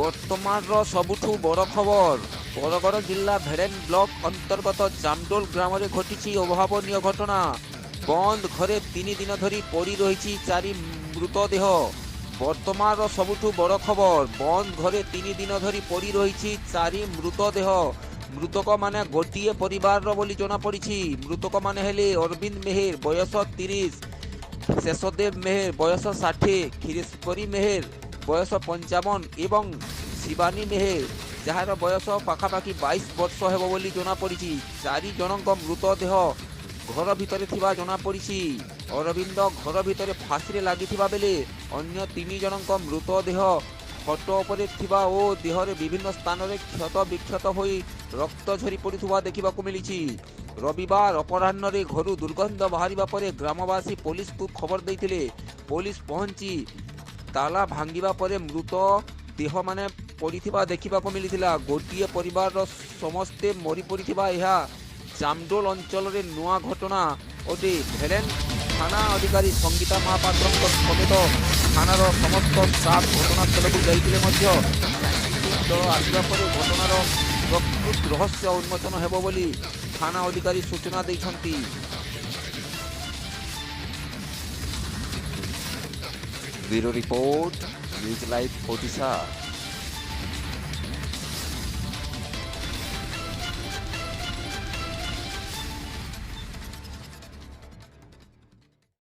ବର୍ତ୍ତମାନର ସବୁଠୁ ବଡ଼ ଖବର ବରଗଡ଼ ଜିଲ୍ଲା ଭେଡ଼େନ ବ୍ଲକ ଅନ୍ତର୍ଗତ ଜାମଡୋଲ ଗ୍ରାମରେ ଘଟିଛି ଅଭାବନୀୟ ଘଟଣା। ବନ୍ଦ ଘରେ 3 ଦିନ ଧରି ପଡ଼ି ରହିଛି 4 ମୃତଦେହ। ବର୍ତ୍ତମାନର ସବୁଠୁ ବଡ଼ ଖବର ବନ୍ଦ ଘରେ 3 ଦିନ ଧରି ପଡ଼ି ରହିଛି 4 ମୃତଦେହ। ମୃତକମାନେ ଗୋଟିଏ ପରିବାରର ବୋଲି ଜଣାପଡ଼ିଛି। ମୃତକମାନେ ହେଲେ ଅରବିନ୍ଦ ମେହେର ବୟସ 30, ଶେଷଦେବ ମେହେର ବୟସ 60, କ୍ଷୀରେଶ୍ୱରୀ ମେହେର ବୟସ 55 ଏବଂ ଶିବାନୀ ମେହେର ଯାହାର ବୟସ ପାଖାପାଖି 22 ବର୍ଷ ହେବ ବୋଲି ଜଣାପଡ଼ିଛି। 4 ଜଣଙ୍କ ମୃତଦେହ ଘର ଭିତରେ ଥିବା ଜଣାପଡ଼ିଛି। ଅରବିନ୍ଦ ଘର ଭିତରେ ଫାଶୀରେ ଲାଗିଥିବା ବେଳେ ଅନ୍ୟ 3 ଜଣଙ୍କ ମୃତଦେହ ଖଟ ଉପରେ ଥିବା ଓ ଦେହରେ ବିଭିନ୍ନ ସ୍ଥାନରେ କ୍ଷତ ବିକ୍ଷତ ହୋଇ ରକ୍ତ ଝରି ପଡ଼ୁଥିବା ଦେଖିବାକୁ ମିଳିଛି। ରବିବାର ଅପରାହ୍ନରେ ଘରୁ ଦୁର୍ଗନ୍ଧ ବାହାରିବା ପରେ ଗ୍ରାମବାସୀ ପୋଲିସକୁ ଖବର ଦେଇଥିଲେ। ପୋଲିସ ପହଞ୍ଚି ତାଲା ଭାଙ୍ଗିବା ପରେ ମୃତ ଦେହମାନେ ପଡ଼ିଥିବା ଦେଖିବାକୁ ମିଳିଥିଲା। ଗୋଟିଏ ପରିବାରର ସମସ୍ତେ ମରି ପଡ଼ିଥିବା ଏହା ଜାମଡୋଲ ଅଞ୍ଚଳରେ ନୂଆ ଘଟଣା ଅଟେ। ଭେଡ଼େନ ଥାନା ଅଧିକାରୀ ସଙ୍ଗୀତା ମହାପାତ୍ରଙ୍କ ସମେତ ଥାନାର ସମସ୍ତ ଷ୍ଟାଫ ଘଟଣାସ୍ଥଳକୁ ଯାଇଥିଲେ ମଧ୍ୟ ଦଳ ଆସିବା ପରେ ଘଟଣାର ପ୍ରକୃତ ରହସ୍ୟ ଉନ୍ମୋଚନ ହେବ ବୋଲି ଥାନା ଅଧିକାରୀ ସୂଚନା ଦେଇଛନ୍ତି। Bureau report, news live Odisha.